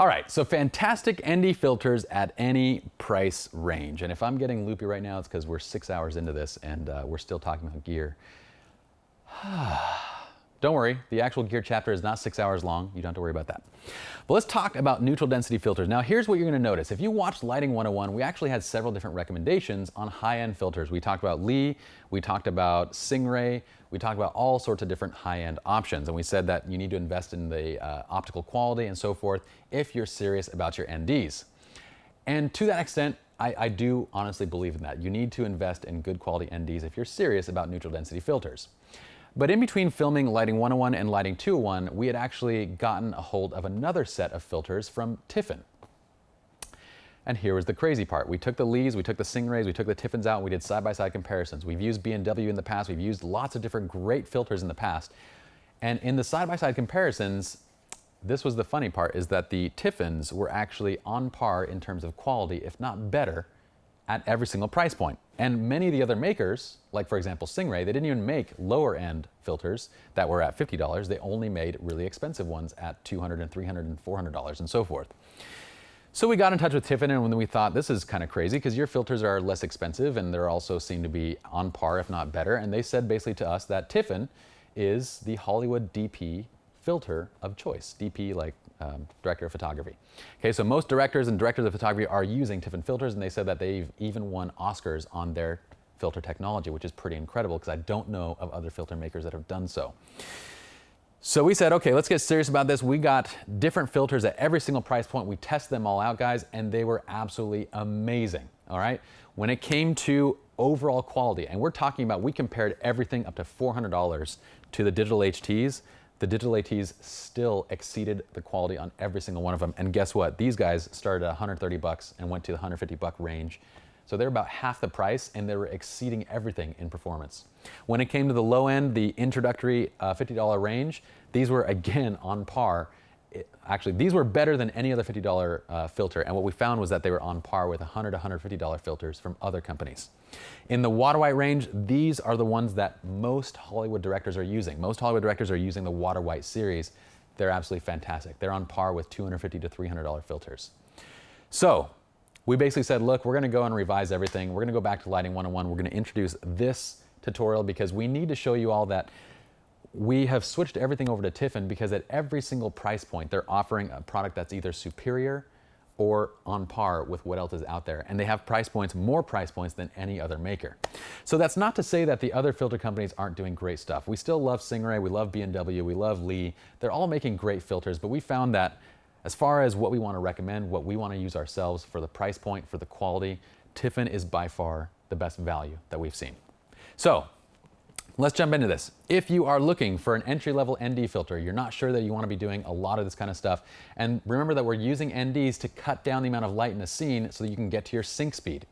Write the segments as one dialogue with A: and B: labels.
A: All right, so fantastic ND filters at any price range. And if I'm getting loopy right now, it's because we're 6 hours into this and we're still talking about gear. Don't worry, the actual gear chapter is not 6 hours long. You don't have to worry about that. But let's talk about neutral density filters. Now here's what you're gonna notice. If you watched Lighting 101, we actually had several different recommendations on high-end filters. We talked about Lee, we talked about Stingray, we talked about all sorts of different high-end options. And we said that you need to invest in the optical quality and so forth if you're serious about your NDs. And to that extent, I do honestly believe in that. You need to invest in good quality NDs if you're serious about neutral density filters. But in between filming Lighting 101 and Lighting 201, we had actually gotten a hold of another set of filters from Tiffen. And here was the crazy part. We took the Lees, we took the Stingrays, we took the Tiffins out, and we did side-by-side comparisons. We've used B&W in the past, we've used lots of different great filters in the past. And in the side-by-side comparisons, this was the funny part, is that the Tiffins were actually on par in terms of quality, if not better, at every single price point. And many of the other makers, like for example Stingray, they didn't even make lower end filters that were at $50. They only made really expensive ones at $200 and $300 and $400 and so forth. So we got in touch with Tiffen and when we thought this is kind of crazy because your filters are less expensive and they're also seem to be on par if not better. And they said basically to us that Tiffen is the Hollywood DP filter of choice. DP like director of photography. Okay, so most directors and directors of photography are using Tiffen filters, and they said that they've even won Oscars on their filter technology, which is pretty incredible because I don't know of other filter makers that have done so. So we said, okay, let's get serious about this. We got different filters at every single price point. We tested them all out, guys, and they were absolutely amazing, all right? When it came to overall quality, and we're talking about, we compared everything up to $400 to the digital HTs. The digital ATs still exceeded the quality on every single one of them. And guess what? These guys started at 130 bucks and went to the 150 buck range. So they're about half the price and they were exceeding everything in performance. When it came to the low end, the introductory $50 range, these were again on par. Actually, these were better than any other $50 filter. And what we found was that they were on par with $100 to $150 filters from other companies. In the water white range, these are the ones that most Hollywood directors are using. Most Hollywood directors are using the water white series. They're absolutely fantastic. They're on par with $250 to $300 filters. So we basically said, look, we're gonna go and revise everything. We're gonna go back to Lighting 101. We're gonna introduce this tutorial because we need to show you all that we have switched everything over to Tiffen because at every single price point, they're offering a product that's either superior or on par with what else is out there. And they have price points, more price points than any other maker. So that's not to say that the other filter companies aren't doing great stuff. We still love Stingray, we love B&W, we love Lee. They're all making great filters, but we found that as far as what we want to recommend, what we want to use ourselves for the price point, for the quality, Tiffen is by far the best value that we've seen. So let's jump into this. If you are looking for an entry-level ND filter, you're not sure that you want to be doing a lot of this kind of stuff, and remember that we're using NDs to cut down the amount of light in a scene so that you can get to your sync speed.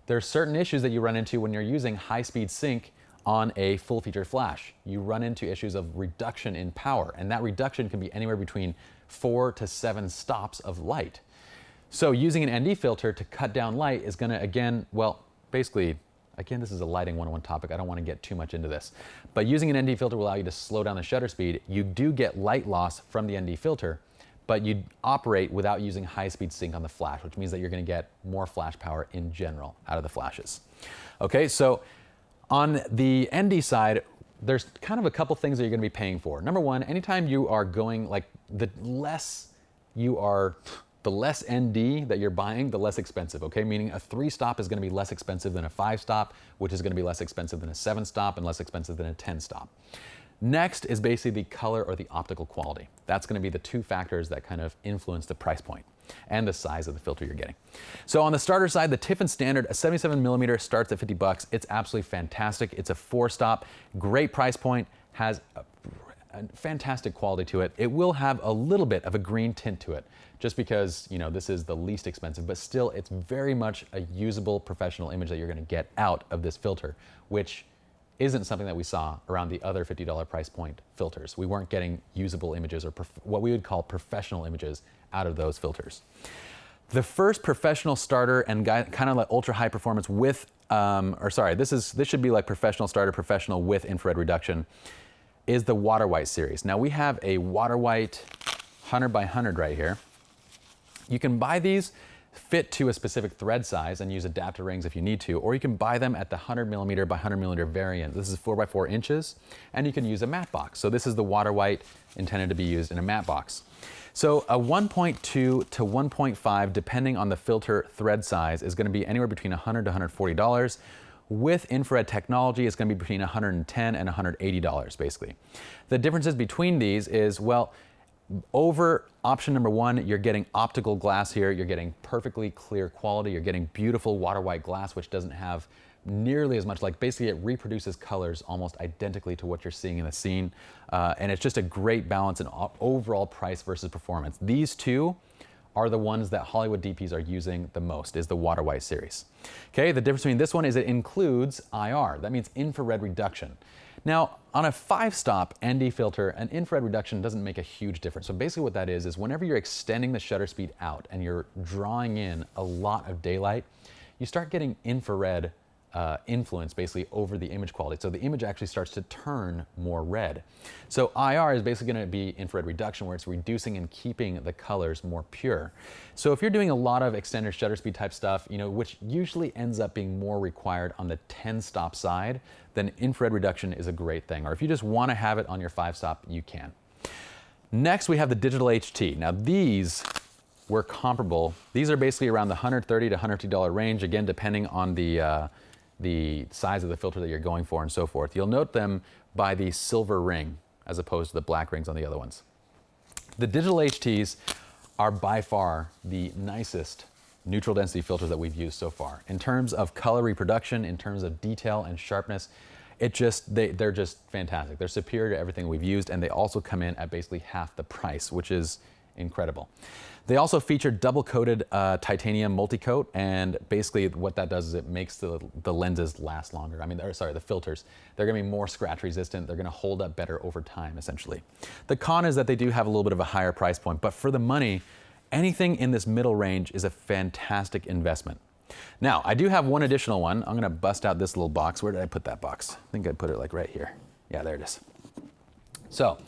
A: There are certain issues that you run into when you're using high-speed sync on a full-feature flash. You run into issues of reduction in power, and that reduction can be anywhere between 4 to 7 stops of light. So using an ND filter to cut down light is going to, again, well, basically, again, this is a Lighting 101 topic. I don't want to get too much into this. But using an ND filter will allow you to slow down the shutter speed. You do get light loss from the ND filter, but you operate without using high-speed sync on the flash, which means that you're going to get more flash power in general out of the flashes. Okay, so on the ND side, there's kind of a couple things that you're going to be paying for. Number one, anytime you are going, like the less ND that you're buying, the less expensive, okay? Meaning a 3-stop is gonna be less expensive than a 5-stop, which is gonna be less expensive than a 7-stop and less expensive than a 10-stop. Next is basically the color or the optical quality. That's gonna be the two factors that kind of influence the price point and the size of the filter you're getting. So on the starter side, the Tiffen Standard, a 77mm starts at 50 bucks. It's absolutely fantastic. It's a 4-stop, great price point, has a fantastic quality to it. It will have a little bit of a green tint to it, just because, you know, this is the least expensive, but still it's very much a usable professional image that you're gonna get out of this filter, which isn't something that we saw around the other $50 price point filters. We weren't getting usable images or what we would call professional images out of those filters. The first professional starter and kind of like ultra high performance with, this should be like professional starter, professional with infrared reduction, is the water white series. Now we have a water white 100 by 100 right here. You can buy these fit to a specific thread size and use adapter rings if you need to, or you can buy them at the 100mm by 100mm variant. This is 4x4 inches, and you can use a matte box. So this is the water white intended to be used in a matte box. So a 1.2 to 1.5, depending on the filter thread size, is going to be anywhere between $100 to $140. With infrared technology, it's going to be between $110 and $180, basically. The differences between these is, well, over option number one, you're getting optical glass here. You're getting perfectly clear quality. You're getting beautiful water white glass, which doesn't have nearly as much, like basically it reproduces colors almost identically to what you're seeing in the scene. And it's just a great balance in overall price versus performance. These two are the ones that Hollywood DPs are using the most, is the water white series. Okay, the difference between this one is it includes IR. That means infrared reduction. Now, on a 5-stop ND filter, an infrared reduction doesn't make a huge difference. So basically what that is whenever you're extending the shutter speed out and you're drawing in a lot of daylight, you start getting infrared influence basically over the image quality. So the image actually starts to turn more red. So IR is basically going to be infrared reduction, where it's reducing and keeping the colors more pure. So if you're doing a lot of extended shutter speed type stuff, which usually ends up being more required on the 10-stop side, then infrared reduction is a great thing. Or if you just want to have it on your 5-stop, you can. Next, we have the digital HT. Now these were comparable. These are basically around the $130 to $150 range, again, depending on the size of the filter that you're going for and so forth. You'll note them by the silver ring as opposed to the black rings on the other ones. The digital HTs are by far the nicest neutral density filters that we've used so far. In terms of color reproduction, in terms of detail and sharpness, they're just fantastic. They're superior to everything we've used, and they also come in at basically half the price, which is incredible. They also feature double-coated titanium multi-coat, and basically what that does is it makes the lenses last longer. The filters. They're going to be more scratch resistant. They're going to hold up better over time, essentially. The con is that they do have a little bit of a higher price point, but for the money, anything in this middle range is a fantastic investment. Now, I do have one additional one. I'm going to bust out this little box. Where did I put that box? I think I put it like right here. Yeah, there it is. So,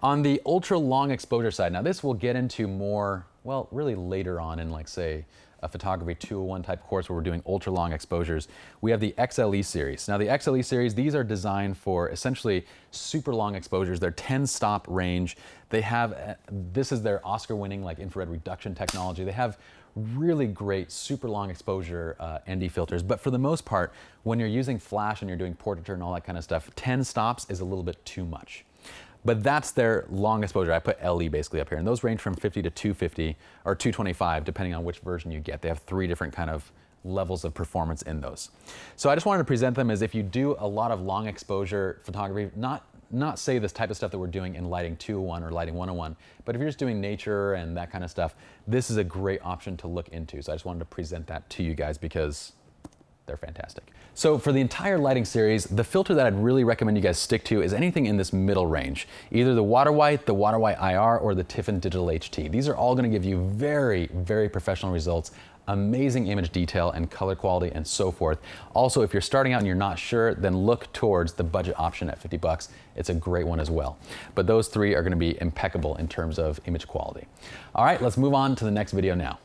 A: on the ultra long exposure side, now this will get into more, well, really later on in, like, say, a photography 201 type course where we're doing ultra long exposures. We have the XLE series. Now the XLE series, these are designed for essentially super long exposures. They're 10-stop range. They have, this is their Oscar-winning like infrared reduction technology. They have really great super long exposure ND filters, but for the most part, when you're using flash and you're doing portraiture and all that kind of stuff, 10 stops is a little bit too much. But that's their long exposure. I put LE basically up here, and those range from 50 to 250 or 225, depending on which version you get. They have 3 different kind of levels of performance in those. So I just wanted to present them as if you do a lot of long exposure photography, not say this type of stuff that we're doing in Lighting 201 or Lighting 101, but if you're just doing nature and that kind of stuff, this is a great option to look into. So I just wanted to present that to you guys because they're fantastic. So for the entire lighting series, the filter that I'd really recommend you guys stick to is anything in this middle range. Either the water white IR, or the Tiffen Digital HT. These are all going to give you very, very professional results, amazing image detail and color quality and so forth. Also, if you're starting out and you're not sure, then look towards the budget option at 50 bucks. It's a great one as well. But those 3 are going to be impeccable in terms of image quality. All right, let's move on to the next video now.